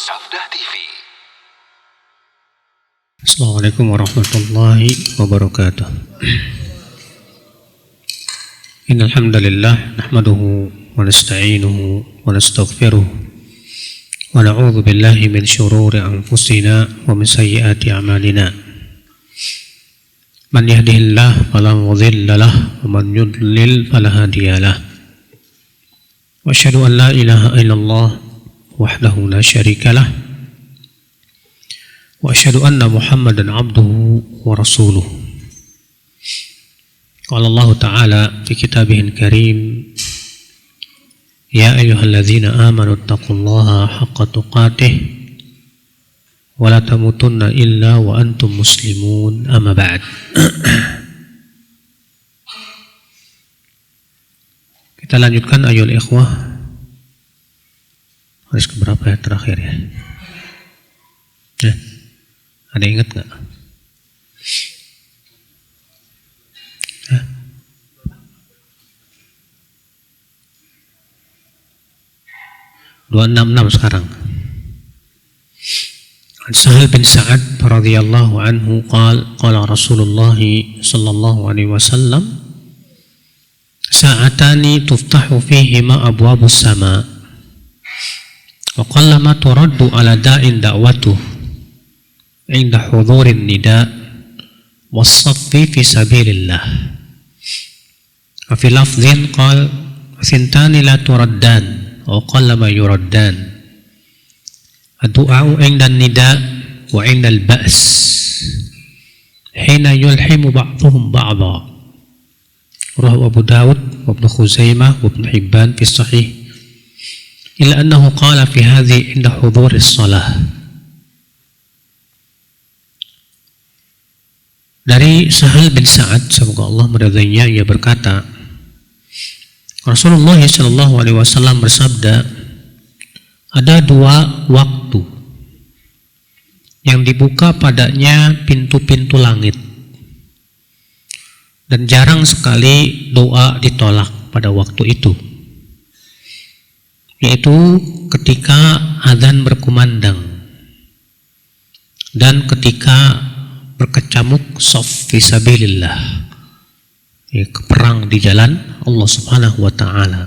Sabda TV. Assalamualaikum warahmatullahi wabarakatuh. Innal hamdalillah nahmaduhu wa nasta'inuhu wa nastaghfiruh wa na'udzu billahi min shururi anfusina wa min sayyiati a'malina. Man yahdihillahu fala mudilla lahu wa man yudlil fala hadiya lahu. Wa asyhadu an la ilaha illallah wahdahu la syarika lah wa asyhadu anna Muhammadan abduhu wa rasuluh. Qala Allah Ta'ala fi kitabihil karim, ya ayyuhalladzina amanu taqullaha haqqa tuqatih wa la tamutunna illa wa antum muslimun, amma ba'd. Kita lanjutkan ayol ikhwah. Hadis keberapa ya terakhir ya? Ada ingat nggak? 266 sekarang. Sahal bin Sa'ad radhiyallahu anhu qala Rasulullah sallallahu alaihi wasallam, sa'atani tuftahu fihima abwabus sama' wa qallama turaddu ala da'in da'watuh inda hudhurin nida' was-saffi fi sabilillah. Wa fi lafdhin qala thintani la turaddan wa qallama yuraddan, ad-du'a'u inda nida' wa inda al-ba's hina yulhimu ba'dhuhum ba'dha. Rawahu Abu Dawud wa Ibnu Khuzaimah wa Ibnu Hibban fi sahih, illa annahu qala fi hadhi inda hudhuris salah. Dari Sahal bin Sa'ad, semoga Allah meridainya, ia berkata, Rasulullah sallallahu alaihi wasallam bersabda, ada dua waktu yang dibuka padanya pintu-pintu langit dan jarang sekali doa ditolak pada waktu itu, yaitu ketika adzan berkumandang dan ketika berkecamuk shaf fisabilillah, perang di jalan Allah Subhanahu wa ta'ala.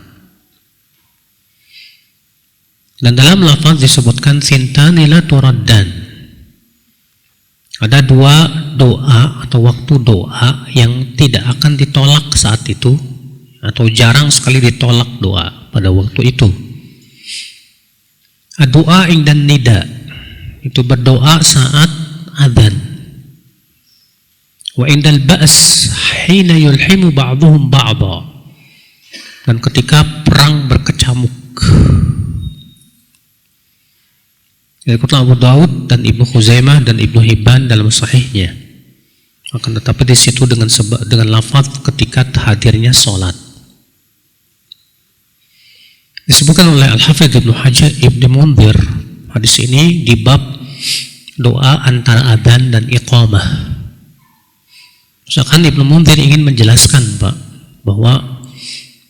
Dan dalam lafaz disebutkan sintani la turaddan, ada dua doa atau waktu doa yang tidak akan ditolak saat itu, atau jarang sekali ditolak doa pada waktu itu. Doa indan nida, itu berdoa saat adzan. Wa indal ba's hina yulhimu ba'dhuhum ba'dha, dan ketika perang berkecamuk. Diriwayatkan Abu Dawud dan Ibnu Khuzaimah dan Ibnu Hibban dalam sahihnya. Akan tetapi di situ dengan lafaz ketika hadirnya salat. Disebutkan oleh Al-Hafidz Ibnu Hajar Ibnu Munzir hadis ini di bab doa antara adzan dan iqamah. Misalkan Ibnu Munzir ingin menjelaskan, Pak, bahwa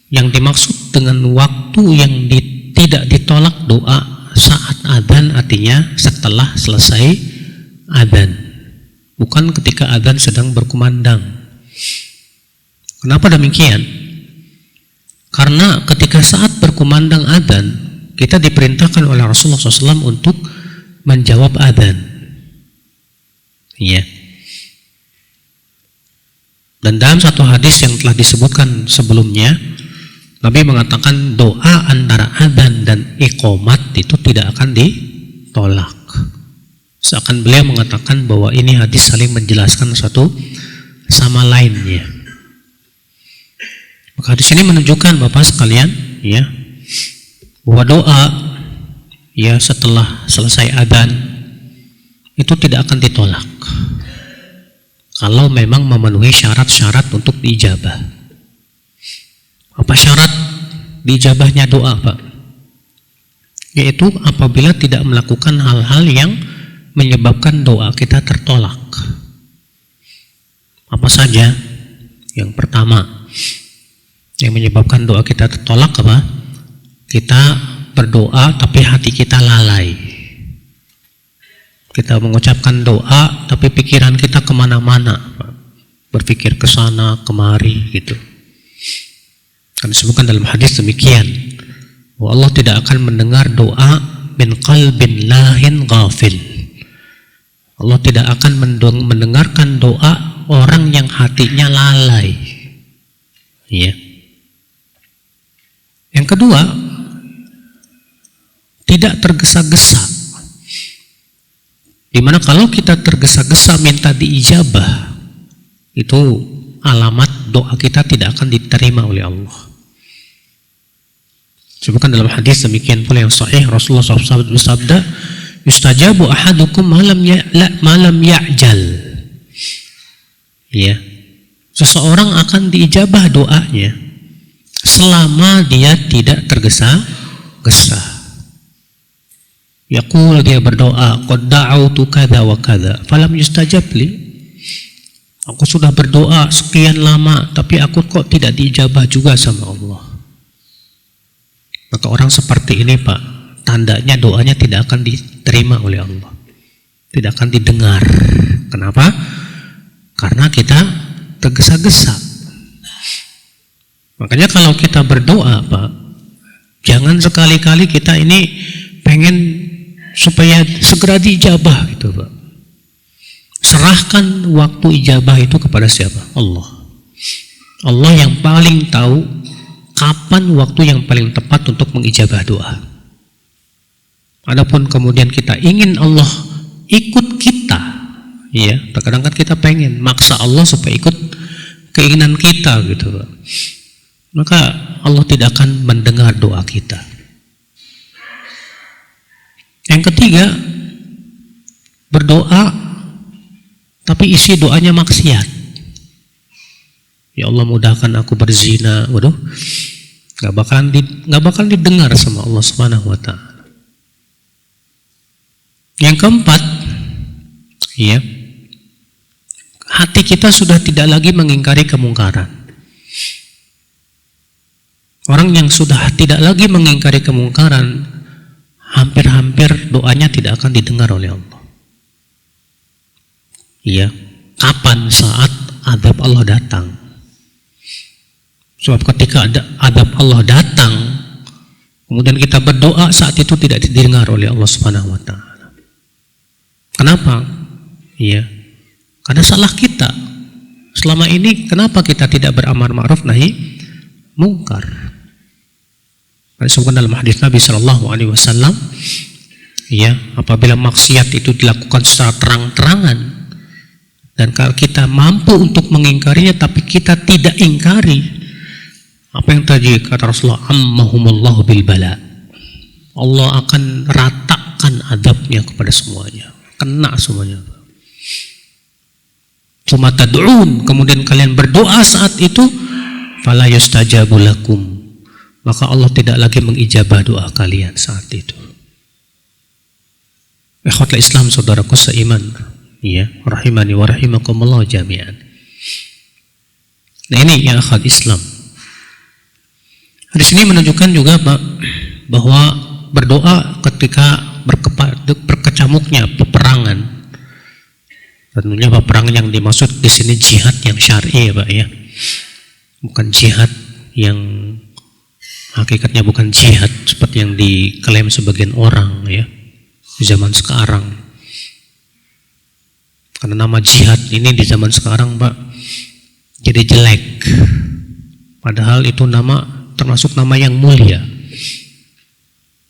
yang dimaksud dengan waktu yang tidak ditolak doa saat adzan artinya setelah selesai adzan, bukan ketika adzan sedang berkumandang. Kenapa demikian? Karena ketika saat berkumandang adzan, kita diperintahkan oleh Rasulullah SAW untuk menjawab adzan. Ya. Dan dalam satu hadis yang telah disebutkan sebelumnya, Nabi mengatakan doa antara adzan dan iqamat itu tidak akan ditolak. Seakan beliau mengatakan bahwa ini hadis saling menjelaskan satu sama lainnya. Maka hadis ini menunjukkan Bapak sekalian, ya, bahwa doa ya setelah selesai adzan itu tidak akan ditolak kalau memang memenuhi syarat-syarat untuk diijabah. Apa syarat diijabahnya doa, Pak? Yaitu apabila tidak melakukan hal-hal yang menyebabkan doa kita tertolak. Apa saja? Yang pertama, yang menyebabkan doa kita tertolak apa? Kita berdoa tapi hati kita lalai. Kita mengucapkan doa, tapi pikiran kita kemana-mana, berpikir ke sana, kemari, gitu. Kan disebutkan dalam hadis demikian, bahwa Allah tidak akan mendengar doa min qalbin lahin ghafil. Allah tidak akan mendengarkan doa orang yang hatinya lalai. Ya. Yang kedua, tidak tergesa-gesa. Dimana kalau kita tergesa-gesa minta diijabah, itu alamat doa kita tidak akan diterima oleh Allah. Sebutkan dalam hadis demikian pula yang sahih, Rasulullah SAW bersabda, yustajabu ahadukum malam ya'jal. Ya, seseorang akan diijabah doanya selama dia tidak tergesa-gesa. Yaqul, dia berdoa, qad da'autu kadza wa kadza falam yustajab li. Aku sudah berdoa sekian lama tapi aku kok tidak diijabah juga sama Allah. Maka orang seperti ini, Pak, tandanya doanya tidak akan diterima oleh Allah, tidak akan didengar. Kenapa? Karena kita tergesa-gesa. Makanya kalau kita berdoa, Pak, jangan sekali-kali kita ini pengen supaya segera diijabah gitu, Pak. Serahkan waktu ijabah itu kepada siapa? Allah. Allah yang paling tahu kapan waktu yang paling tepat untuk mengijabah doa. Adapun kemudian kita ingin Allah ikut kita, ya, terkadang kan kita pengen maksa Allah supaya ikut keinginan kita gitu, Pak. Maka Allah tidak akan mendengar doa kita. Yang ketiga, berdoa tapi isi doanya maksiat. Ya Allah, mudahkan aku berzina. Waduh, nggak bakal didengar sama Allah Subhanahu wa Ta'ala. Yang keempat, ya, hati kita sudah tidak lagi mengingkari kemungkaran. Orang yang sudah tidak lagi mengingkari kemungkaran, hampir-hampir doanya tidak akan didengar oleh Allah. Iya, kapan? Saat azab Allah datang. Sebab ketika ada azab Allah datang, kemudian kita berdoa, saat itu tidak didengar oleh Allah Subhanahu wa Ta'ala. Kenapa? Iya, karena salah kita. Selama ini kenapa kita tidak beramar ma'ruf nahi mungkar? Disebutkan dalam hadis Nabi Shallallahu Alaihi Wasallam, ya, apabila maksiat itu dilakukan secara terang-terangan dan kalau kita mampu untuk mengingkarinya tapi kita tidak ingkari, apa yang terjadi? Kata Rasulullah, ammahumullahu bil bala. Allah akan ratakan adabnya kepada semuanya, kena semuanya. Cuma tad'un, kemudian kalian berdoa saat itu, fala yustajabu lakum, maka Allah tidak lagi mengijabah doa kalian saat itu. Ikhwatul Islam, saudaraku seiman, ya, rahimani wa rahimakumullah jami'an. Nah, ini ya akhwat Islam. Di sini menunjukkan juga, Pak, bahwa berdoa ketika berkecamuknya peperangan. Tentunya peperangan yang dimaksud di sini jihad yang syar'i, ya, Pak, ya. Bukan jihad yang hakikatnya, bukan jihad seperti yang diklaim sebagian orang, ya, di zaman sekarang. Karena nama jihad ini di zaman sekarang, Pak, jadi jelek. Padahal itu termasuk nama yang mulia.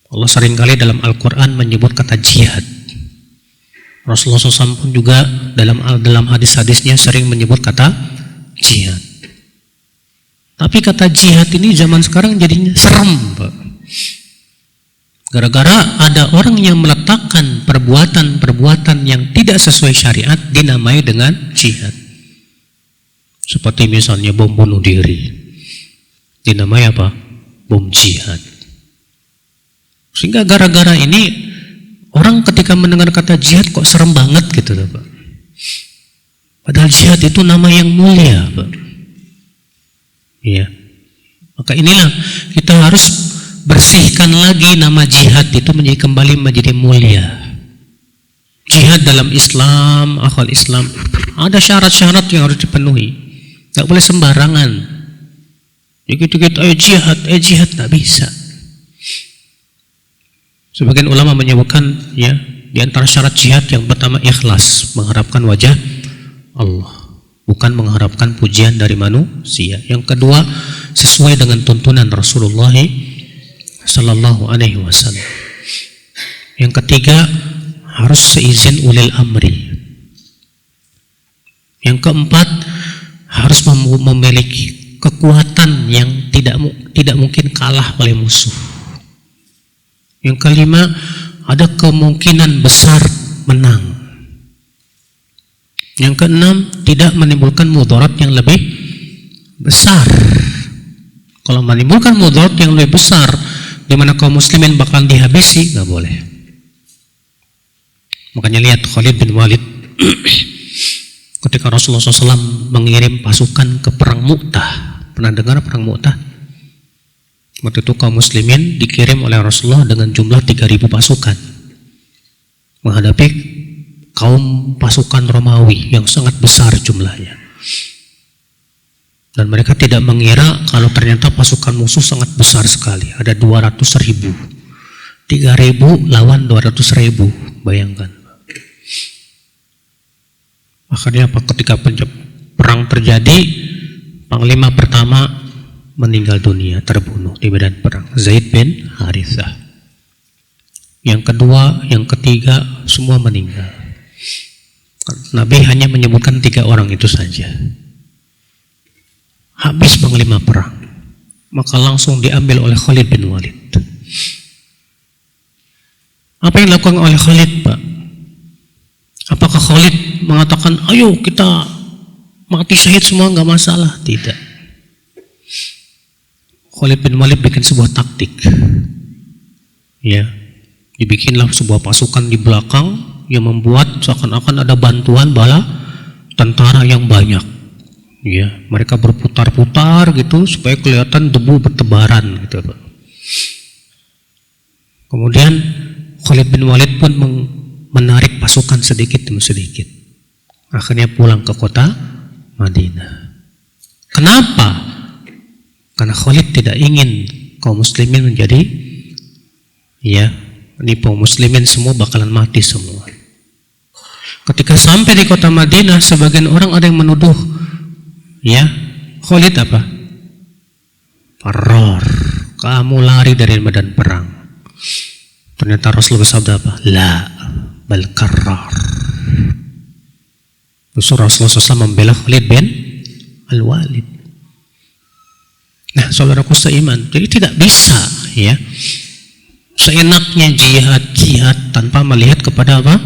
Allah seringkali dalam Al-Quran menyebut kata jihad. Rasulullah SAW pun juga dalam hadis-hadisnya sering menyebut kata jihad. Tapi kata jihad ini zaman sekarang jadinya serem, Pak. Gara-gara ada orang yang meletakkan perbuatan-perbuatan yang tidak sesuai syariat dinamai dengan jihad. Seperti misalnya bom bunuh diri, dinamai apa? Bom jihad. Sehingga gara-gara ini orang ketika mendengar kata jihad kok serem banget gitu, Pak. Padahal jihad itu nama yang mulia, Pak. Iya. Maka inilah kita harus bersihkan lagi nama jihad itu kembali menjadi mulia. jihad dalam Islam, akhwal Islam, ada syarat-syarat yang harus dipenuhi. Nggak boleh sembarangan. Gitu-gitu, ayo jihad, nggak bisa. Sebagian ulama menyebutkan, ya, di antara syarat jihad yang pertama ikhlas, mengharapkan wajah Allah, bukan mengharapkan pujian dari manusia. Yang kedua, sesuai dengan tuntunan Rasulullah Sallallahu Alaihi Wasallam. Yang ketiga, harus seizin ulil amri. Yang keempat, harus memiliki kekuatan yang tidak mungkin kalah oleh musuh. Yang kelima, ada kemungkinan besar menang. Yang keenam, tidak menimbulkan mudarat yang lebih besar. Kalau menimbulkan mudarat yang lebih besar, di mana kaum muslimin bakal dihabisi, nggak boleh. Makanya lihat Khalid bin Walid ketika Rasulullah SAW mengirim pasukan ke perang Mu'tah. Pernah dengar perang Mu'tah? Waktu itu kaum muslimin dikirim oleh Rasulullah dengan jumlah 3.000 pasukan menghadapi kaum pasukan Romawi yang sangat besar jumlahnya. Dan mereka tidak mengira kalau ternyata pasukan musuh sangat besar sekali. Ada 200.000. 3.000 lawan 200.000. Bayangkan. Akhirnya ketika perang terjadi, panglima pertama meninggal dunia, terbunuh di medan perang, Zaid bin Harithah. Yang kedua, yang ketiga, semua meninggal. Nabi hanya menyebutkan 3 orang itu saja. Habis panglima perang, maka langsung diambil oleh Khalid bin Walid. Apa yang dilakukan oleh Khalid, Pak? Apakah Khalid mengatakan, ayo kita mati syahid semua, nggak masalah? Tidak. Khalid bin Walid bikin sebuah taktik. Ya, dibikinlah sebuah pasukan di belakang yang membuat seakan-akan ada bantuan bala tentara yang banyak. Ya, mereka berputar-putar gitu supaya kelihatan debu bertebaran gitu, Pak. Kemudian Khalid bin Walid pun menarik pasukan sedikit demi sedikit. Akhirnya pulang ke kota Madinah. Kenapa? Karena Khalid tidak ingin kaum muslimin menjadi, ya, ini kaum muslimin semua bakalan mati semua. Ketika sampai di kota Madinah, sebagian orang ada yang menuduh, ya, Khalid apa? Farrar, kamu lari dari medan perang. Ternyata Rasulullah bersabda apa? La, bal karrar. Rasulullah SAW membela Khalid bin Al-Walid. Nah, saudaraku seiman, jadi tidak bisa, ya, seenaknya jihad tanpa melihat kepada apa?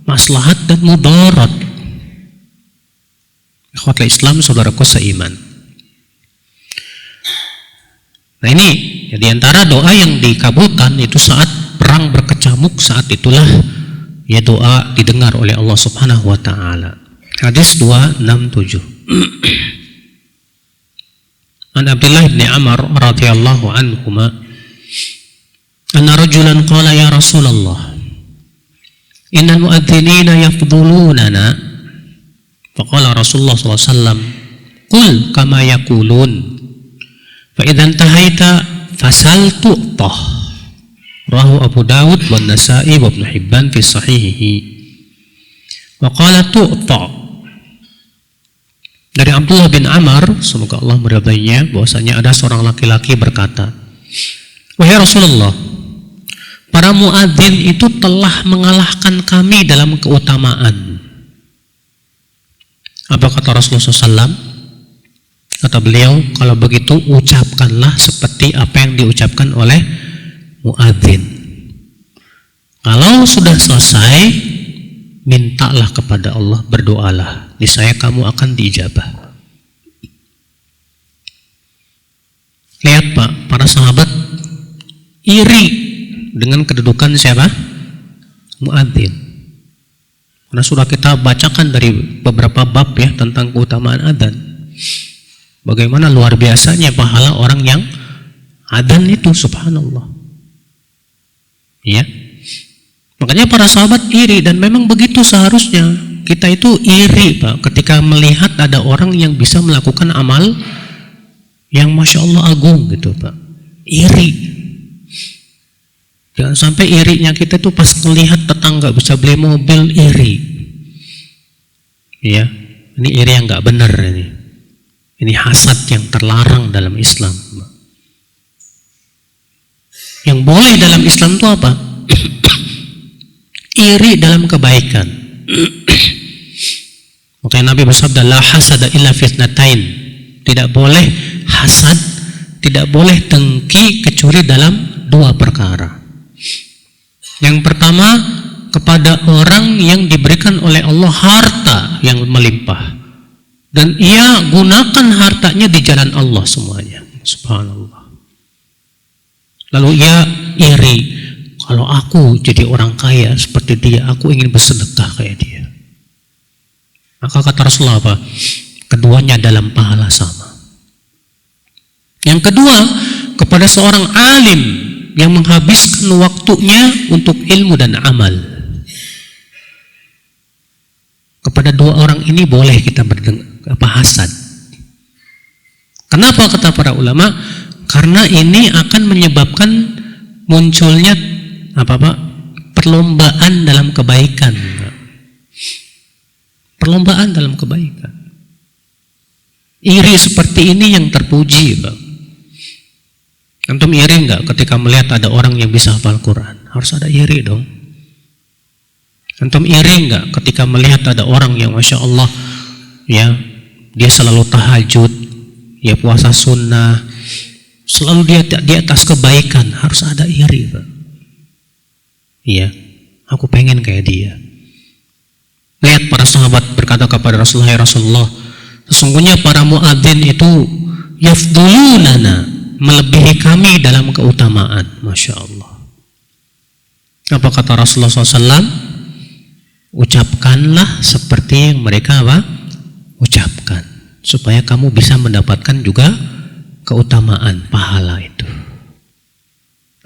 Maslahat dan mudarat. Ikhwatul Islam, saudaraku seiman. Nah, ini ya, di antara doa yang dikabulkan itu saat perang berkecamuk, saat itulah ya doa didengar oleh Allah Subhanahu wa taala. Hadis 267. An Abdullah bin Amr radhiyallahu anhuma anna rajulan qala ya Rasulullah innal muadhdhinina yafdhulunana faqala Rasulullah sallallahu alaihi wasallam qul kama yaqulun fa idza intahaita fasal tu'tah rawahu Abu Dawud wan Nasa'i wa Ibnu Hibban fi sahihihi wa qala tu'tah. Dari Abdullah bin Amr, semoga Allah meridainya, bahwasanya ada seorang laki-laki berkata, wahai Rasulullah, para muadzin itu telah mengalahkan kami dalam keutamaan. Apa kata Rasulullah SAW? Kata beliau, kalau begitu ucapkanlah seperti apa yang diucapkan oleh muadzin. Kalau sudah selesai, mintalah kepada Allah, berdoalah, niscaya kamu akan diijabah. Lihat Pak, para sahabat iri dengan kedudukan siapa? Muadzin. Karena sudah kita bacakan dari beberapa bab ya tentang keutamaan adzan. Bagaimana luar biasanya pahala orang yang adzan itu, subhanallah. Ya. Makanya para sahabat iri, dan memang begitu seharusnya. Kita itu iri, Pak, ketika melihat ada orang yang bisa melakukan amal yang Masya Allah agung gitu, Pak. Iri. Jangan sampai irinya kita itu pas melihat tetangga bisa beli mobil, iri. Ya, ini iri yang nggak benar ini. Ini hasad yang terlarang dalam Islam. Yang boleh dalam Islam itu apa? Iri dalam kebaikan. Makanya Nabi bersabda, la hasada illa fitnatain. Tidak boleh hasad, tidak boleh dengki kecuali dalam dua perkara. Yang pertama, kepada orang yang diberikan oleh Allah harta yang melimpah, dan ia gunakan hartanya di jalan Allah semuanya. Subhanallah. Lalu ia iri, kalau aku jadi orang kaya seperti dia, aku ingin bersedekah kayak dia. Maka kata Rasulullah apa? Keduanya dalam pahala sama. Yang kedua, kepada seorang alim yang menghabiskan waktunya untuk ilmu dan amal. Kepada dua orang ini boleh kita hasad. Kenapa kata para ulama? Karena ini akan menyebabkan munculnya apa Pak? Perlombaan dalam kebaikan. Perlombaan dalam kebaikan. Iri seperti ini yang terpuji, Pak. Antum iri enggak ketika melihat ada orang yang bisa hafal Quran? Harus ada iri dong. Antum iri enggak ketika melihat ada orang yang Masya Allah, ya, dia selalu tahajud, ya puasa sunnah, selalu dia di atas kebaikan? Harus ada iri, Pak. Iya, aku pengen kayak dia. Lihat para sahabat berkata kepada Rasulullah, ya Rasulullah, sesungguhnya para muadzin itu yafdulunana, melebihi kami dalam keutamaan. Masya Allah. Apa kata Rasulullah SAW? Ucapkanlah seperti yang mereka apa? Ucapkan, supaya kamu bisa mendapatkan juga keutamaan pahala itu.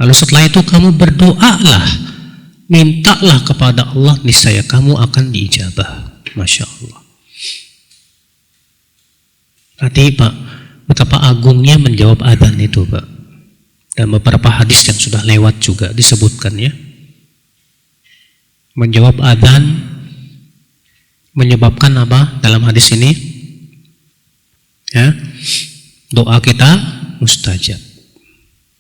Lalu setelah itu kamu berdoalah, mintalah kepada Allah, niscaya kamu akan diijabah. Masya Allah. Berarti Pak, betapa agungnya menjawab adzan itu, Pak. Dan beberapa hadis yang sudah lewat juga disebutkan, ya. Menjawab adzan menyebabkan apa dalam hadis ini? Ya, doa kita mustajab.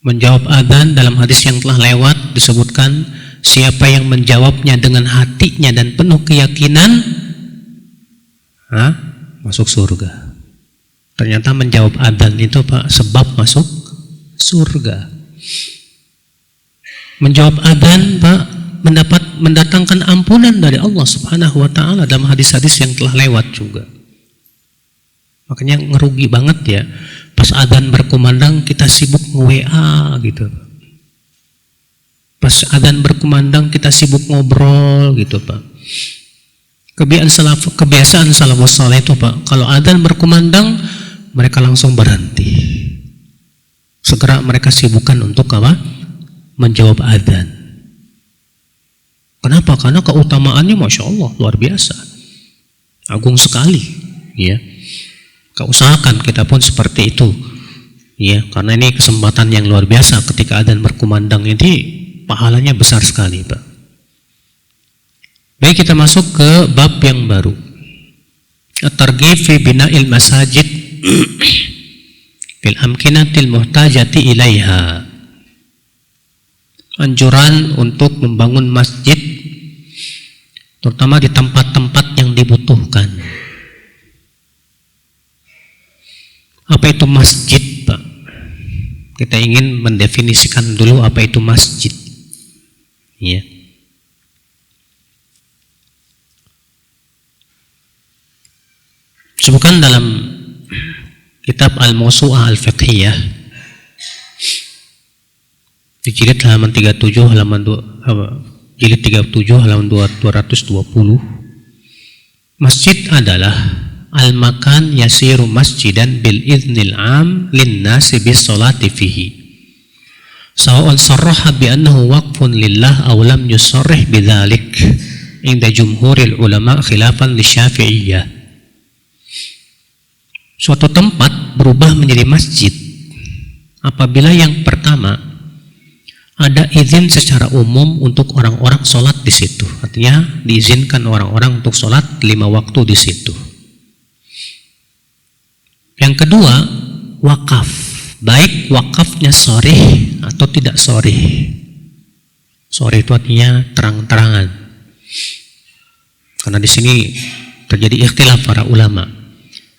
Menjawab adzan dalam hadis yang telah lewat disebutkan, siapa yang menjawabnya dengan hatinya dan penuh keyakinan, masuk surga. Ternyata menjawab adzan itu Pak sebab masuk surga. Menjawab adzan Pak mendatangkan ampunan dari Allah Subhanahu wa taala dalam hadis-hadis yang telah lewat juga. Makanya ngerugi banget ya, pas adzan berkumandang kita sibuk nge-WA gitu. Pas adzan berkumandang kita sibuk ngobrol gitu, Pak. Kebiasaan salafus saleh itu, Pak, kalau adzan berkumandang mereka langsung berhenti. Segera mereka sibukkan untuk apa? Menjawab adzan. Kenapa? Karena keutamaannya Masya Allah luar biasa, agung sekali, ya. Usahakan kita pun seperti itu, ya, karena ini kesempatan yang luar biasa. Ketika adzan berkumandang ini pahalanya besar sekali, Pak. Baik, kita masuk ke bab yang baru, at-targhib fi bina'il masajid fil amkinatil muhtajati ilaiha. Anjuran untuk membangun masjid, terutama di tempat-tempat yang dibutuhkan. Apa itu masjid, Pak? Kita ingin mendefinisikan dulu apa itu masjid, ya. Disebutkan dalam kitab Al-Mawsu'ah Al-Fiqhiyah di jilid halaman 37 halaman 220, masjid adalah al-makan yasiru masjidan bil idznil am lin nasi bis salati fihi. sawa'un sarraha bi annahu waqfun lillah aw lam yusarrih bidzalik inda jumhuril ulama khilafan lisyafi'iyah. Suatu tempat berubah menjadi masjid apabila yang pertama ada izin secara umum untuk orang-orang sholat di situ. Artinya diizinkan orang-orang untuk sholat 5 waktu di situ. Yang kedua, wakaf, baik wakafnya sharih atau tidak sharih. Sharih itu artinya terang-terangan. Karena di sini terjadi ikhtilaf para ulama.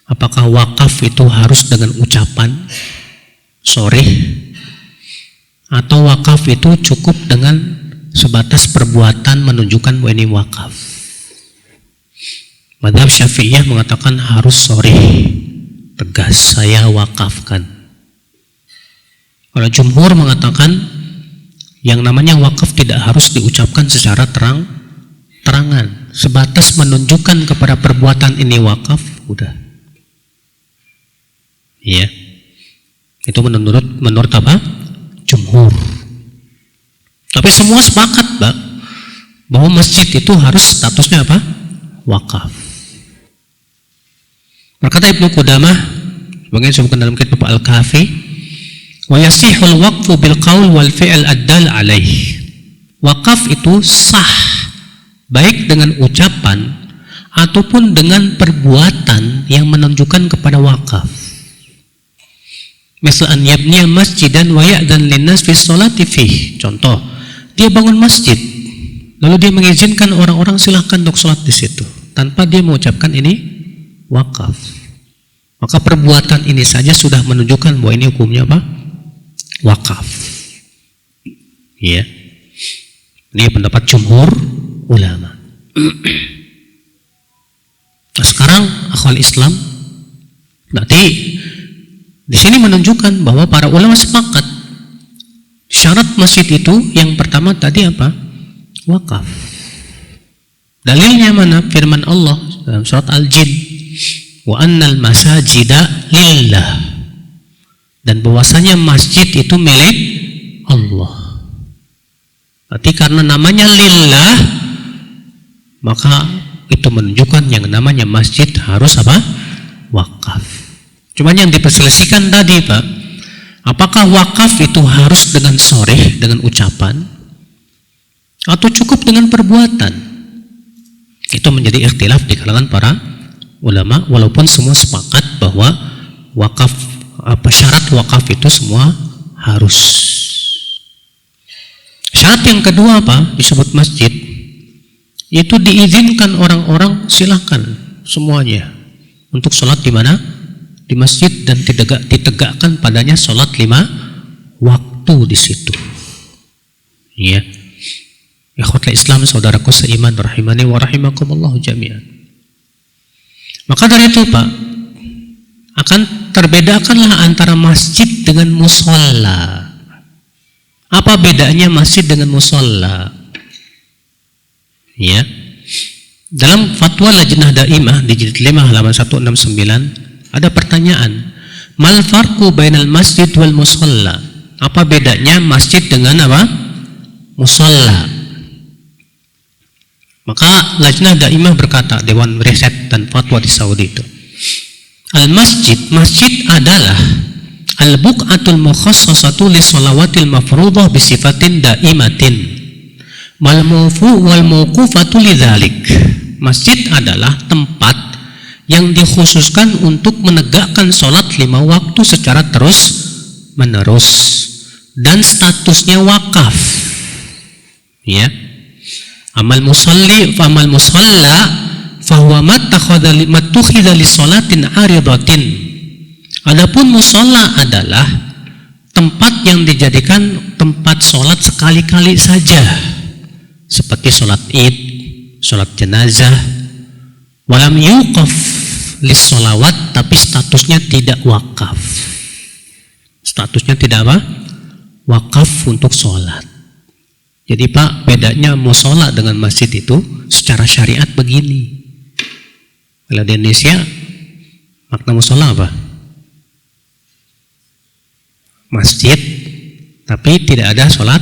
Apakah wakaf itu harus dengan ucapan sharih atau wakaf itu cukup dengan sebatas perbuatan menunjukkan bahwa ini wakaf. Mazhab Syafi'iyah mengatakan harus sharih, tegas, saya wakafkan. Kalau jumhur mengatakan yang namanya wakaf tidak harus diucapkan secara terang-terangan, sebatas menunjukkan kepada perbuatan ini wakaf, udah. Ya. Itu menurut apa? Jumhur. Tapi semua sepakat, Pak, bahwa masjid itu harus statusnya apa? Wakaf. Berkata Ibnu Qudamah, sebagian disebutkan dalam kitab Al-Kafi, wa yasihul waqfu bil qaul wal fi'l addal alaih. Wakaf itu sah baik dengan ucapan ataupun dengan perbuatan yang menunjukkan kepada wakaf. Misal an yabniya masjidan wa ya'dan linnas fi sholati fih. Contoh, dia bangun masjid, lalu dia mengizinkan orang-orang silahkan untuk sholat di situ, tanpa dia mengucapkan ini wakaf. Maka perbuatan ini saja sudah menunjukkan bahwa ini hukumnya apa? Wakaf. Ya. Ini pendapat jumhur ulama. Nah, sekarang akhwal Islam, berarti di sini menunjukkan bahwa para ulama sepakat syarat masjid itu yang pertama tadi apa? Wakaf. Dalilnya mana? Firman Allah dalam surat Al-Jin, wa annal masajida lillah, dan bahwasanya masjid itu milik Allah. Berarti karena namanya lillah, maka itu menunjukkan yang namanya masjid harus apa? Wakaf. Cuma yang diperselisihkan tadi, Pak, apakah wakaf itu harus dengan sharih, dengan ucapan, atau cukup dengan perbuatan? Itu menjadi ikhtilaf di kalangan para ulama, walaupun semua sepakat bahwa wakaf, syarat wakaf itu semua harus. Syarat yang kedua apa? Disebut masjid. Itu diizinkan orang-orang silahkan semuanya untuk sholat di mana? Di masjid, dan ditegakkan padanya sholat 5 waktu di situ. Ya, ikhwatul Islam, saudaraku seiman, rahimani wa rahimakumullah jami'an. Maka dari itu, Pak, akan terbedakanlah antara masjid dengan musola. Apa bedanya masjid dengan musola? Ya, dalam fatwa Lajnah Daimah di jilid 5 halaman 169 ada pertanyaan, mal farqu bainal masjid wal musalla? Apa bedanya masjid dengan apa? Musalla. Maka Lajnah Daimah berkata, Dewan Riset dan Fatwa di Saudi itu, al-masjid, masjid adalah al-buq'atul mukhassasatu li shalawatil mafruḍah bi sifatin daimatin wal mawqufatu lidzalik. Masjid adalah tempat yang dikhususkan untuk menegakkan sholat 5 waktu secara terus menerus dan statusnya wakaf. Ya, amal musalli, famal musalla fahuwa matukhidha li sholatin aridatin. Adapun musalla adalah tempat yang dijadikan tempat sholat sekali-kali saja, seperti sholat id, sholat jenazah. Walam yuqaf lis sholawat, tapi statusnya tidak wakaf. Statusnya tidak apa? Wakaf untuk sholat. Jadi, Pak, bedanya musola dengan masjid itu secara syariat begini. Kalau di Indonesia, makna musola apa? Masjid tapi tidak ada sholat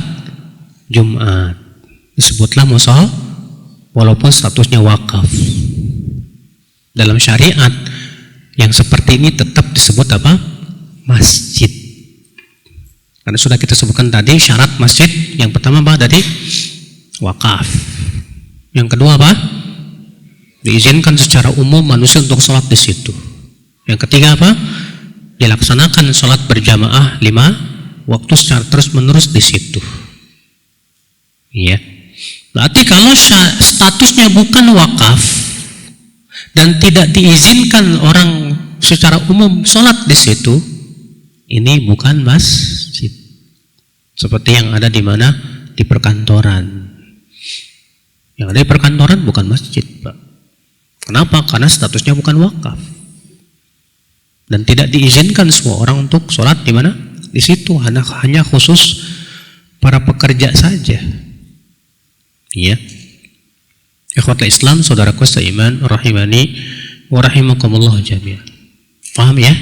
Jumat. Disebutlah musola walaupun statusnya wakaf. Dalam syariat yang seperti ini tetap disebut apa? Masjid. Karena sudah kita sebutkan tadi syarat masjid. Yang pertama apa tadi? Wakaf. Yang kedua apa? Diizinkan secara umum manusia untuk sholat di situ. Yang ketiga apa? Dilaksanakan sholat berjamaah 5 waktu secara terus menerus di situ. Iya. Berarti kalau statusnya bukan wakaf dan tidak diizinkan orang secara umum sholat di situ, ini bukan masjid. Seperti yang ada di mana? Di perkantoran. Yang ada di perkantoran bukan masjid, Pak. Kenapa? Karena statusnya bukan wakaf. Dan tidak diizinkan semua orang untuk sholat di mana? Di situ. Hanya khusus para pekerja saja. Iya. Ikhwatul Islam, saudaraku seiman, rahimani wa rahimakumullah jami'an. Paham ya?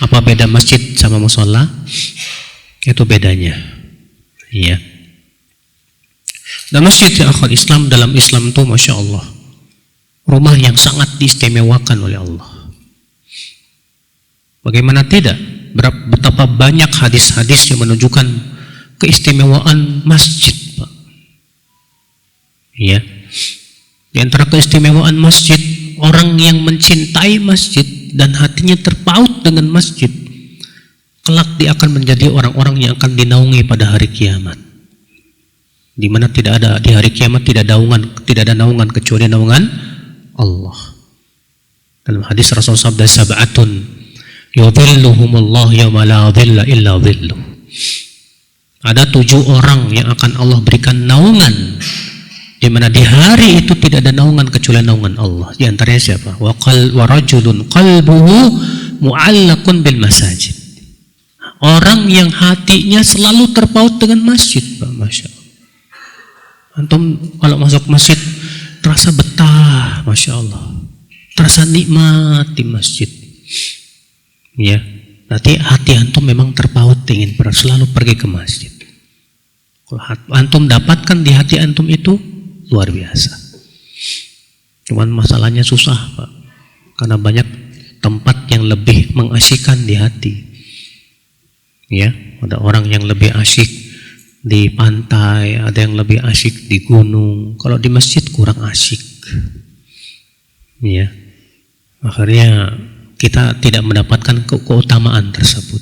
Apa beda masjid sama musola? Itu bedanya. Iya. Dan masjid ya akhwat Islam, dalam Islam itu Masya Allah, rumah yang sangat diistimewakan oleh Allah. Bagaimana tidak? Betapa banyak hadis-hadis yang menunjukkan keistimewaan masjid, Pak. Iya. Di antara keistimewaan masjid, orang yang mencintai masjid dan hatinya terpaut dengan masjid, kelak dia akan menjadi orang-orang yang akan dinaungi pada hari kiamat. Di mana tidak ada di hari kiamat tidak ada naungan kecuali naungan Allah. Dalam hadis Rasul sabda sab'atun yudhilluhumullah yawma la dhilla illa dhilluh. Ada 7 orang yang akan Allah berikan naungan, di mana di hari itu tidak ada naungan kecuali naungan Allah. Di antaranya siapa? Wa rajulun qalbuhu mu'allaqun bil masajid. Orang yang hatinya selalu terpaut dengan masjid, Pak. Masya Allah. Antum kalau masuk masjid terasa betah, Masya Allah. Terasa nikmat di masjid. Ya, berarti hati antum memang terpaut ingin selalu pergi ke masjid. Kalau antum dapatkan di hati antum itu luar biasa. Cuman masalahnya susah, Pak. Karena banyak tempat yang lebih mengasyikkan di hati. Ya, ada orang yang lebih asyik di pantai, ada yang lebih asyik di gunung. Kalau di masjid kurang asyik. Ya. Akhirnya kita tidak mendapatkan keutamaan tersebut.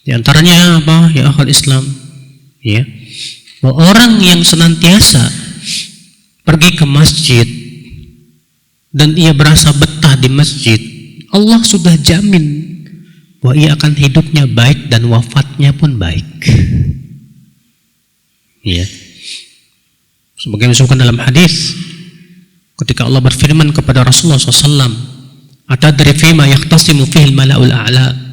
Di antaranya apa? Ya akhwat Islam, ya. Bahwa orang yang senantiasa pergi ke masjid dan ia berasa betah di masjid, Allah sudah jamin bahwa ia akan hidupnya baik dan wafatnya pun baik. Ya. Sebagaimana disebutkan dalam hadis, ketika Allah berfirman kepada Rasulullah SAW, "Atadri fima yahtasimu fihil mala'ul a'la?"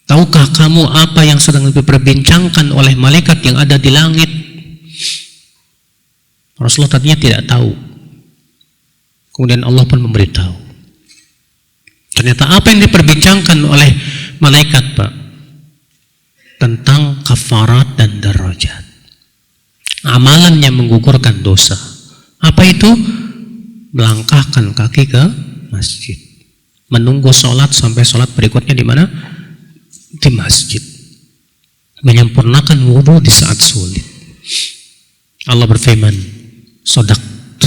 Tahukah kamu apa yang sedang diperbincangkan oleh malaikat yang ada di langit? Rasulullah tadinya tidak tahu. Kemudian Allah pun memberitahu. Ternyata apa yang diperbincangkan oleh malaikat, Pak? Tentang kafarat dan darajat. Amalan yang menggugurkan dosa. Apa itu? Melangkahkan kaki ke masjid. Menunggu sholat sampai sholat berikutnya di mana? Di masjid. Menyempurnakan wudhu di saat sulit. Allah berfirman, "Shadaqt,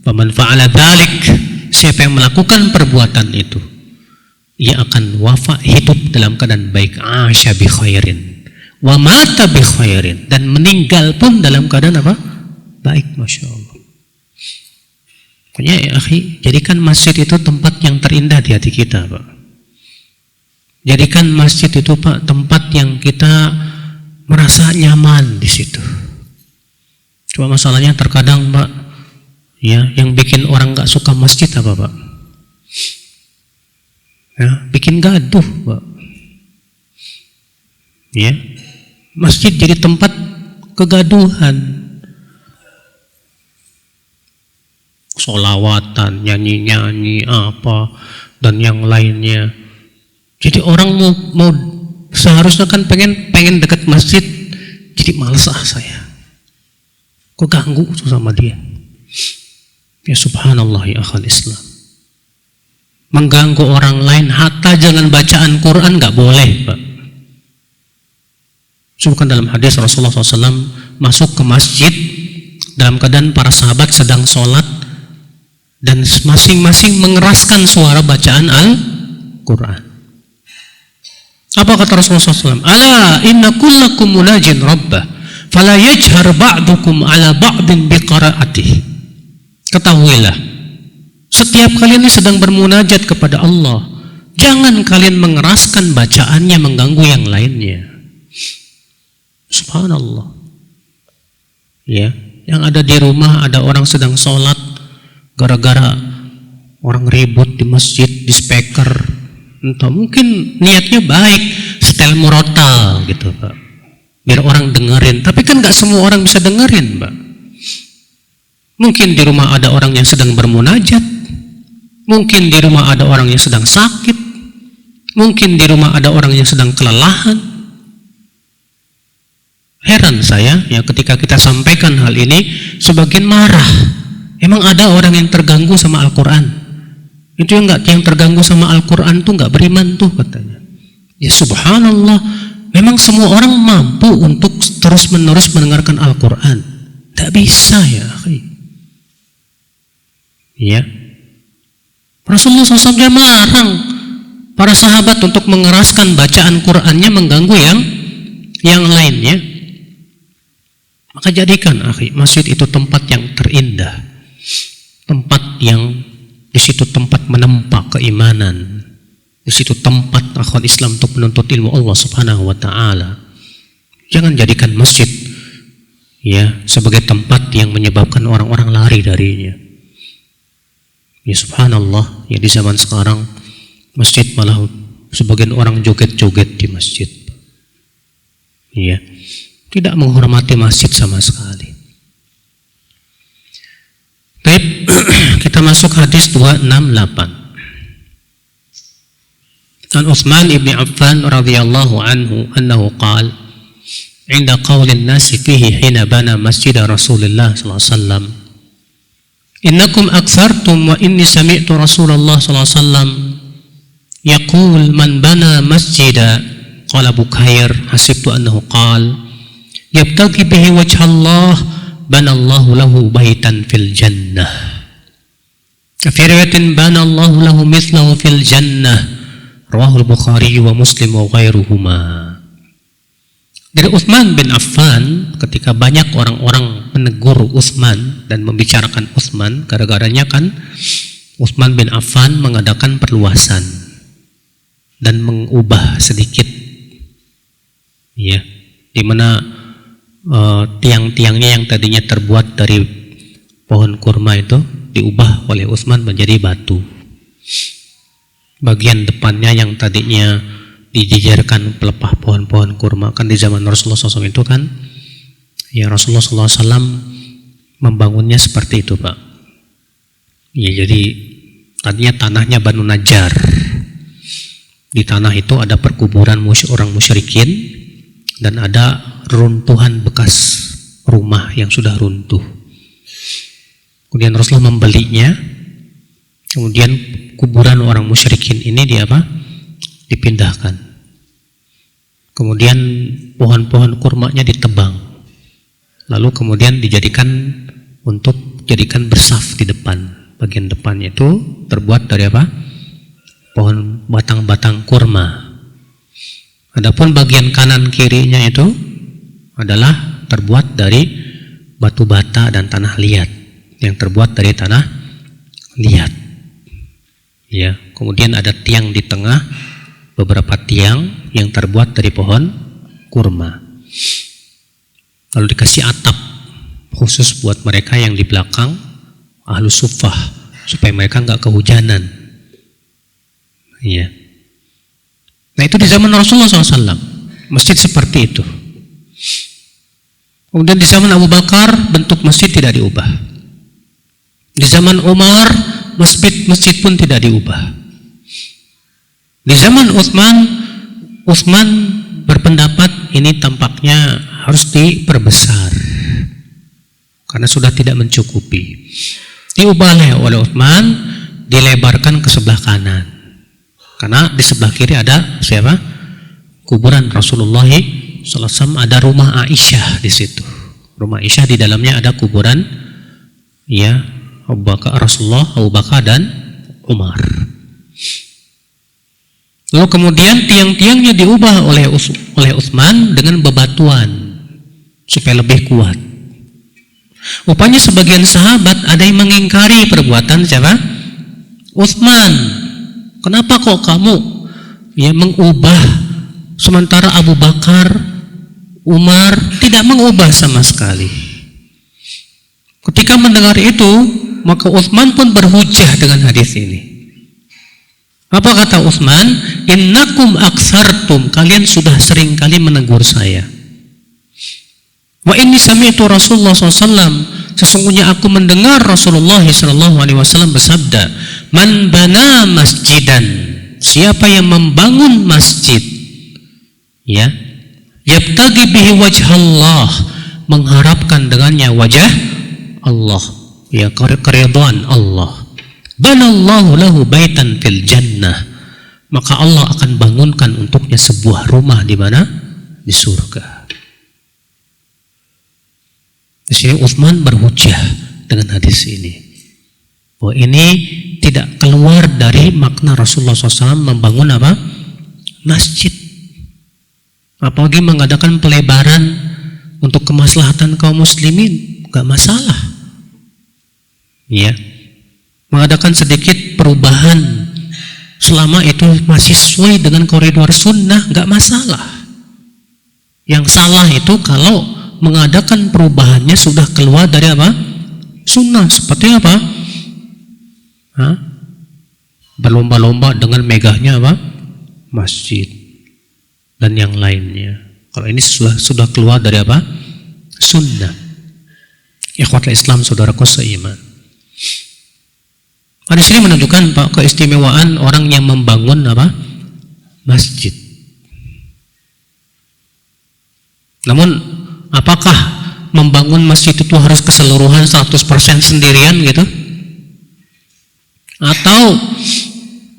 faman fa'ala dzalik." Siapa yang melakukan perbuatan itu, ia akan wafat hidup dalam keadaan baik, asya bi khairin wa mata bi khairin, dan meninggal pun dalam keadaan apa? Baik, Masya Allah. Makanya ya akhi, jadikan masjid itu tempat yang terindah di hati kita, Pak. Jadikan masjid itu, Pak, tempat yang kita merasa nyaman di situ. Cuma masalahnya terkadang, Pak, ya, yang bikin orang nggak suka masjid apa, Pak? Ya, bikin gaduh, Pak. Ya, masjid jadi tempat kegaduhan. Sholawatan, nyanyi-nyanyi apa dan yang lainnya. Jadi orang mau Seharusnya kan pengen dekat masjid, jadi malas saya. Kok ganggu sama dia? Ya subhanallah ya akhal Islam. Mengganggu orang lain hatta jangan bacaan Quran nggak boleh, Pak. Sebutkan dalam hadis Rasulullah SAW masuk ke masjid dalam keadaan para sahabat sedang sholat dan masing-masing mengeraskan suara bacaan Al-Quran. Apa kata Rasulullah SAW? Ala inna kullakum munajin rabbah fala yajhar ba'dukum ala ba'din biqara'atih. Ketahuilah, setiap kalian ini sedang bermunajat kepada Allah, jangan kalian mengeraskan bacaannya mengganggu yang lainnya. Subhanallah. Ya, yang ada di rumah ada orang sedang sholat, gara-gara orang ribut di masjid, di speaker, entah mungkin niatnya baik, setel murotal gitu Pak, biar orang dengerin, tapi kan nggak semua orang bisa dengerin Pak. Mungkin di rumah ada orang yang sedang bermunajat, mungkin di rumah ada orang yang sedang sakit, mungkin di rumah ada orang yang sedang kelelahan. Heran saya ya ketika kita sampaikan hal ini, sebagian marah. Emang ada orang yang terganggu sama Al-Quran? Itu yang terganggu sama Al-Quran tuh nggak beriman tuh katanya. Ya subhanallah, memang semua orang mampu untuk terus-menerus mendengarkan Al-Quran. Tidak bisa ya. Ya. Rasulullah SAW melarang para sahabat untuk mengeraskan bacaan Qurannya mengganggu yang lainnya. Maka jadikan masjid itu tempat yang terindah, tempat yang di situ tempat menempa keimanan, di situ tempat akhwat Islam untuk menuntut ilmu Allah Subhanahu wa taala. Jangan jadikan masjid ya sebagai tempat yang menyebabkan orang-orang lari darinya. Ya subhanallah, ya di zaman sekarang masjid malah sebagian orang joget-joget di masjid. Ya. Tidak menghormati masjid sama sekali. Baik, kita masuk hadis 268. An Utsman ibn Affan radhiyallahu anhu annahu qala inda qaulin nasi fihi hina bana masjid Rasulullah sallallahu alaihi wasallam innakum aktsartum wa inni sami'tu Rasulullah sallallahu alaihi wasallam yaqul man bana masjida qala Bukair hasibtu annahu qala yabtaghi bihi wajhallah banallahu lahu baitan fil jannah. Fi riwayatin banallahu lahu mithlahu fil jannah. Rawahul Bukhari wa Muslim wa ghairuhuma. Dari Utsman bin Affan, ketika banyak orang-orang menegur Utsman dan membicarakan Utsman, gara-garanya kan Utsman bin Affan mengadakan perluasan dan mengubah sedikit, ya, di mana tiang-tiangnya yang tadinya terbuat dari pohon kurma itu diubah oleh Utsman menjadi batu. Bagian depannya yang tadinya dijejerkan pelepah pohon-pohon kurma, kan di zaman Rasulullah SAW itu kan, ya Rasulullah SAW membangunnya seperti itu Pak. Ya jadi tadinya tanahnya Banu Najjar. Di tanah itu ada perkuburan orang musyrikin dan ada runtuhan bekas rumah yang sudah runtuh. Kemudian Rasulullah membelinya, kemudian kuburan orang musyrikin ini dipindahkan. Kemudian pohon-pohon kurmanya ditebang, lalu kemudian dijadikan untuk jadikan bersaf di depan. Bagian depannya itu terbuat dari pohon batang-batang kurma. Adapun bagian kanan kirinya itu adalah terbuat dari batu bata dan tanah liat, yang terbuat dari tanah liat. Ya, kemudian ada tiang di tengah, beberapa tiang yang terbuat dari pohon kurma. Lalu dikasih atap khusus buat mereka yang di belakang, ahlus suffah, supaya mereka nggak kehujanan. Ya. Nah itu di zaman Rasulullah SAW, masjid seperti itu. Kemudian di zaman Abu Bakar bentuk masjid tidak diubah. Di zaman Umar masjid pun tidak diubah. Di zaman Utsman Utsman berpendapat ini tampaknya harus diperbesar karena sudah tidak mencukupi. Diubah oleh Utsman, dilebarkan ke sebelah kanan. Karena di sebelah kiri ada siapa? Kuburan Rasulullah sallallahu alaihi wasallam, ada rumah Aisyah di situ. Rumah Aisyah di dalamnya ada kuburan ya Abu Bakar, Rasulullah, Abu Bakar dan Umar. Lalu kemudian tiang-tiangnya diubah oleh Utsman dengan bebatuan supaya lebih kuat. Rupanya sebagian sahabat ada yang mengingkari perbuatan siapa? Utsman. Kenapa kok kamu ya mengubah sementara Abu Bakar, Umar tidak mengubah sama sekali? Ketika mendengar itu, maka Utsman pun berhujjah dengan hadis ini. Apa kata Utsman? Innakum aksartum, kalian sudah sering kali menegur saya. Wa inni sami'tu Rasulullah SAW, sesungguhnya aku mendengar Rasulullah SAW bersabda, man bana masjidan, siapa yang membangun masjid, ya, yabtaghi bihi wajhallah, mengharapkan dengannya wajah Allah, ya, keridhaan Allah, banallahu lahu baitan fil jannah, maka Allah akan bangunkan untuknya sebuah rumah di mana? Di surga. Di sini Utsman berhujjah dengan hadis ini, bahwa ini tidak keluar dari makna Rasulullah SAW membangun apa? Masjid. Apalagi mengadakan pelebaran untuk kemaslahatan kaum muslimin, gak masalah. Ya, mengadakan sedikit perubahan selama itu masih sesuai dengan koridor sunnah, gak masalah. Yang salah itu kalau mengadakan perubahannya sudah keluar dari apa? Sunnah. Seperti apa? Berlomba-lomba dengan megahnya apa? Masjid dan yang lainnya. Kalau ini sudah keluar dari apa? Sunnah. Ikhwatul Islam, saudaraku seiman. Di sini menunjukkan Pak keistimewaan orang yang membangun apa? Masjid. Namun apakah membangun masjid itu harus keseluruhan 100% sendirian gitu? Atau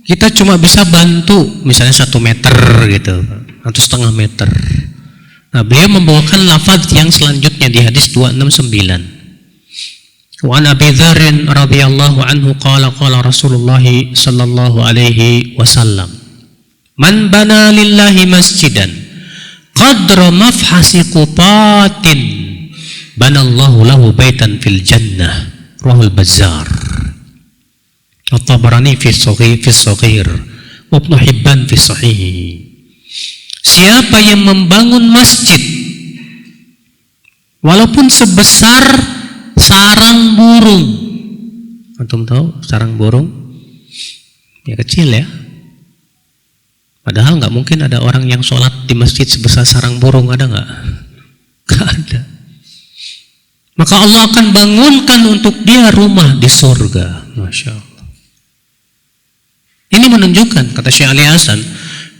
kita cuma bisa bantu misalnya 1 meter gitu, atau setengah meter. Nah, beliau membawakan lafaz yang selanjutnya di hadis 269. Wa an Abi Dzar radhiyallahu anhu qala qala Rasulullah sallallahu alaihi wasallam, man bana lillahi masjidan qadra mafhasi qupatin banallahu lahu baitan fil jannah, rahul Bazzar, At-Tabarani fi Shaghir, wa Ibnu Hibban fi Sahih. Siapa yang membangun masjid walaupun sebesar sarang burung, antum tahu sarang burung? Ya kecil ya. Padahal nggak mungkin ada orang yang sholat di masjid sebesar sarang burung, ada nggak? Nggak ada. Maka Allah akan bangunkan untuk dia rumah di surga. Masya Allah. Ini menunjukkan, kata Syekh Ali Hasan,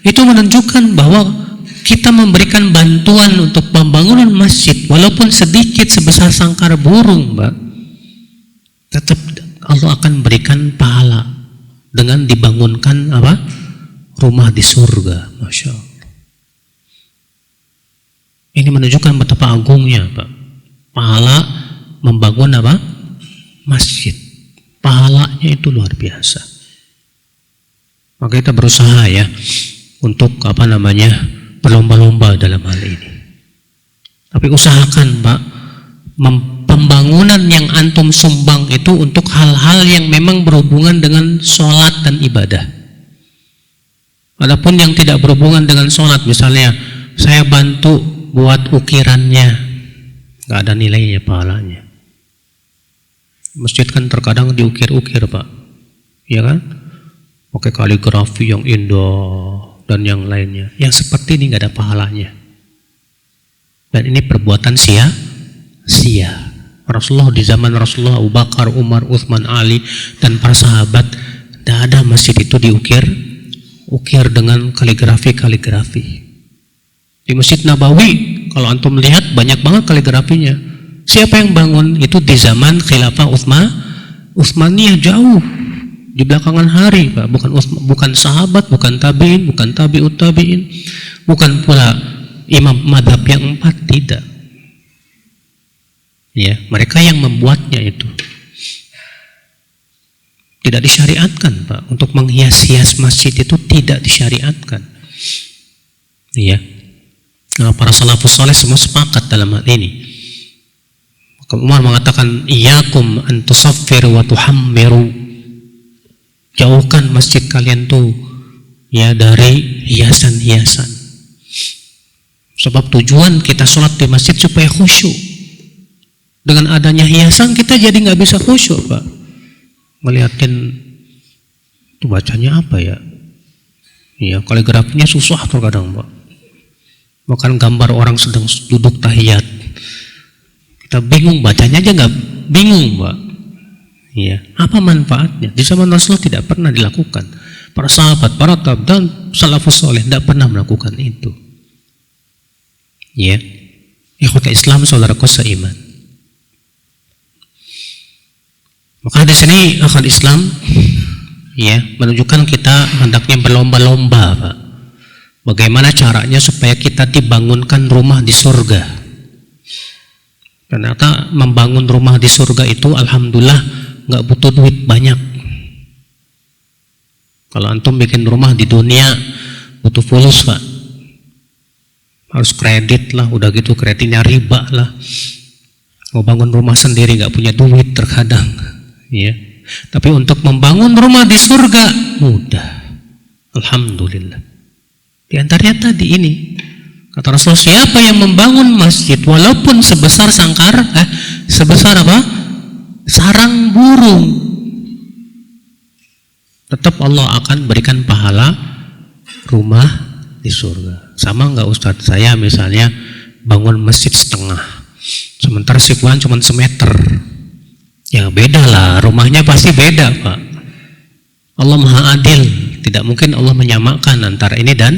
itu menunjukkan bahwa kita memberikan bantuan untuk pembangunan masjid walaupun sedikit sebesar sangkar burung, Mbak, tetap Allah akan berikan pahala dengan dibangunkan apa? Rumah di surga. Masya Allah. Ini menunjukkan betapa agungnya, Pak, pahala membangun apa? Masjid. Pahalanya itu luar biasa. Maka kita berusaha ya untuk apa namanya? Berlomba-lomba dalam hal ini. Tapi usahakan, Pak, pembangunan yang antum sumbang itu untuk hal-hal yang memang berhubungan dengan sholat dan ibadah. Adapun yang tidak berhubungan dengan sholat, misalnya saya bantu buat ukirannya, nggak ada nilainya pahalanya. Masjid kan terkadang diukir-ukir, Pak, ya kan? Pakai kaligrafi yang indah dan yang lainnya. Yang seperti ini nggak ada pahalanya. Dan ini perbuatan sia-sia. Rasulullah di zaman Rasulullah, Abu Bakar, Umar, Utsman, Ali dan para sahabat, tidak ada masjid itu diukir ukir dengan kaligrafi. Di Masjid Nabawi, kalau antum lihat banyak banget kaligrafinya. Siapa yang bangun? Itu di zaman Khilafah Utsmaniyah, jauh di belakangan hari, Pak. Bukan sahabat, bukan tabi'in, bukan tabi'ut tabi'in, bukan pula imam madhab yang 4, tidak. Ya, mereka yang membuatnya itu. Tidak disyariatkan, Pak, untuk menghias-hias masjid itu tidak disyariatkan. Ya. Nah, para salafus saleh semua sepakat dalam hal ini. Maka Umar mengatakan, "Iyyakum an tusaffiru wa tuhammiru." Jauhkan masjid kalian tuh ya dari hiasan-hiasan. Sebab tujuan kita sholat di masjid supaya khusyuk. Dengan adanya hiasan kita jadi nggak bisa khusyuk, Pak. Ngeliatin itu bacanya apa ya? Ya, kaligrafinya susah terkadang, Pak. Bahkan gambar orang sedang duduk tahiyat, kita bingung bacanya aja, nggak bingung, Pak. Ya, apa manfaatnya? Di zaman Rasulullah tidak pernah dilakukan. Para sahabat, para tabi'in dan salafus saleh tidak pernah melakukan itu. Ya, ikhwata Islam, saudaraku seiman. Maka di sini akal Islam ya menunjukkan kita hendaknya berlomba-lomba, Pak. Bagaimana caranya supaya kita dibangunkan rumah di surga. Ternyata membangun rumah di surga itu alhamdulillah nggak butuh duit banyak. Kalau antum bikin rumah di dunia butuh fulus, Pak. Harus kredit lah, udah gitu kreditnya riba lah. Mau bangun rumah sendiri nggak punya duit terkadang. Ya. Tapi untuk membangun rumah di surga mudah. Alhamdulillah. Di antaranya tadi ini kata Rasul, siapa yang membangun masjid walaupun sebesar sebesar apa? Sarang burung, tetap Allah akan berikan pahala rumah di surga. Sama nggak Ustadz? Saya misalnya bangun masjid setengah, sementara si fulan cuma semeter. Ya beda lah, rumahnya pasti beda, Pak. Allah Maha Adil, tidak mungkin Allah menyamakan antara ini dan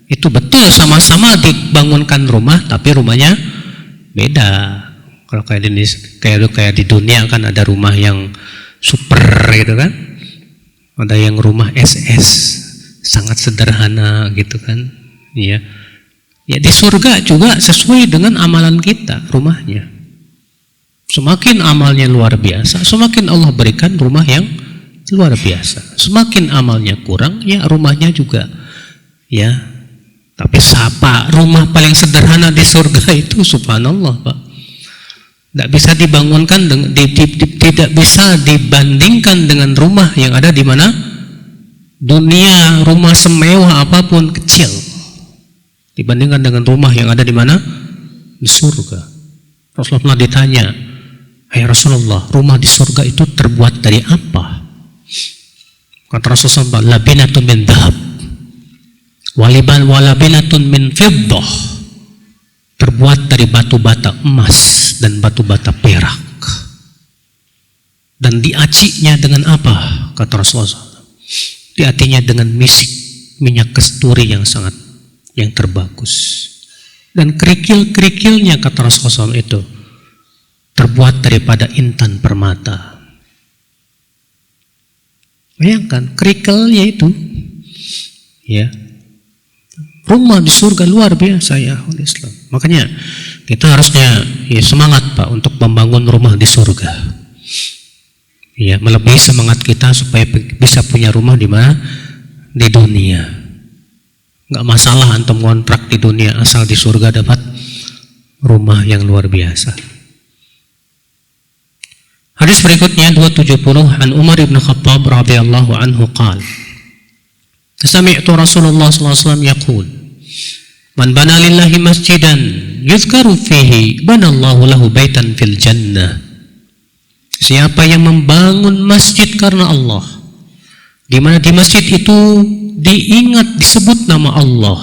itu. Betul, sama-sama dibangunkan rumah, tapi rumahnya beda. Kalau kayak di dunia kan ada rumah yang super gitu kan, ada yang rumah SS sangat sederhana gitu kan. Ya, ya di surga juga sesuai dengan amalan kita rumahnya. Semakin amalnya luar biasa, semakin Allah berikan rumah yang luar biasa. Semakin amalnya kurang, ya rumahnya juga ya. Tapi siapa rumah paling sederhana di surga itu, subhanallah, Pak. Tidak bisa dibangunkan, tidak bisa dibandingkan dengan rumah yang ada di mana? Dunia, rumah semewah apapun kecil dibandingkan dengan rumah yang ada di mana? Di surga. Rasulullah pernah ditanya, "Hai Rasulullah, rumah di surga itu terbuat dari apa?" Kata Rasulullah, "Labinatun min dhahab, walabinatun min fiddah." Terbuat dari batu bata emas dan batu bata perak. Dan diacinya dengan apa? Kata Rasulullah, diacinya dengan minyak kasturi yang terbagus. Dan kerikil-kerikilnya, kata Rasulullah, itu terbuat daripada intan permata. Bayangkan kerikilnya itu, ya. Rumah di surga luar biasa, ya Islam. Makanya kita harusnya ya, semangat, Pak, untuk membangun rumah di surga. Ya, melebihi semangat kita supaya bisa punya rumah di mana? Di dunia. Nggak masalah antum ngontrak di dunia, asal di surga dapat rumah yang luar biasa. Hadis berikutnya 270, an Umar bin Khattab radhiyallahu anhu qala, sami'tu Rasulullah sallallahu alaihi wasallam yaqul, man bana lillahi masjidan yuzkaru fihi banallahu lahu baitan fil jannah. Siapa yang membangun masjid karena Allah, di mana di masjid itu diingat, disebut nama Allah,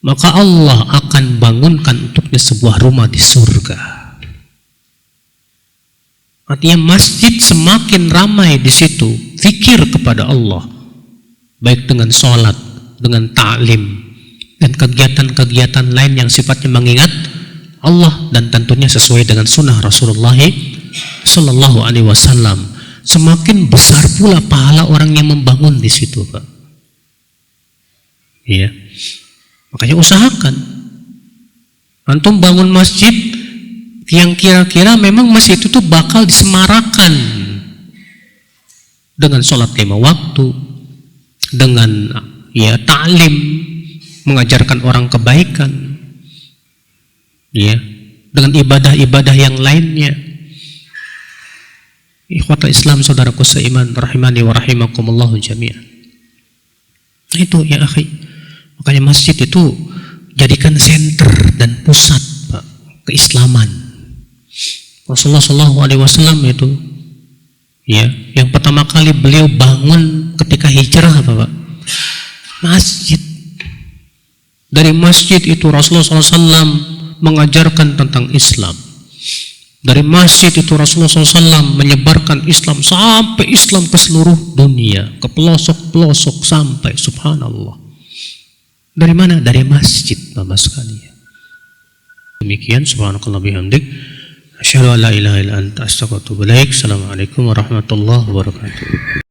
maka Allah akan bangunkan untuknya sebuah rumah di surga. Artinya masjid semakin ramai di situ zikir kepada Allah, baik dengan sholat, dengan ta'lim, dan kegiatan-kegiatan lain yang sifatnya mengingat Allah dan tentunya sesuai dengan sunnah Rasulullah Sallallahu Alaihi Wasallam, semakin besar pula pahala orang yang membangun di situ, Pak. Iya, makanya usahakan antum bangun masjid yang kira-kira memang masjid itu bakal disemarakan dengan sholat 5 waktu, dengan ya ta'lim, mengajarkan orang kebaikan, ya, dengan ibadah-ibadah yang lainnya. Ikhwatul Islam, saudaraku seiman, rahimani wa rahimakumullah jami'an. Itu ya akhi, makanya masjid itu jadikan center dan pusat, Pak, keislaman. Rasulullah SAW itu, ya, yang pertama kali beliau bangun ketika hijrah apa, Pak? Masjid. Dari masjid itu Rasulullah SAW mengajarkan tentang Islam. Dari masjid itu Rasulullah SAW menyebarkan Islam sampai Islam ke seluruh dunia, ke pelosok-pelosok sampai, subhanallah. Dari mana? Dari masjid, Bapak sekalian. Demikian, subhanakallah bihamdik, asyhadu an la ilaha illa anta astaghfiruka wa atubu ilaik. Assalamualaikum warahmatullahi wabarakatuh.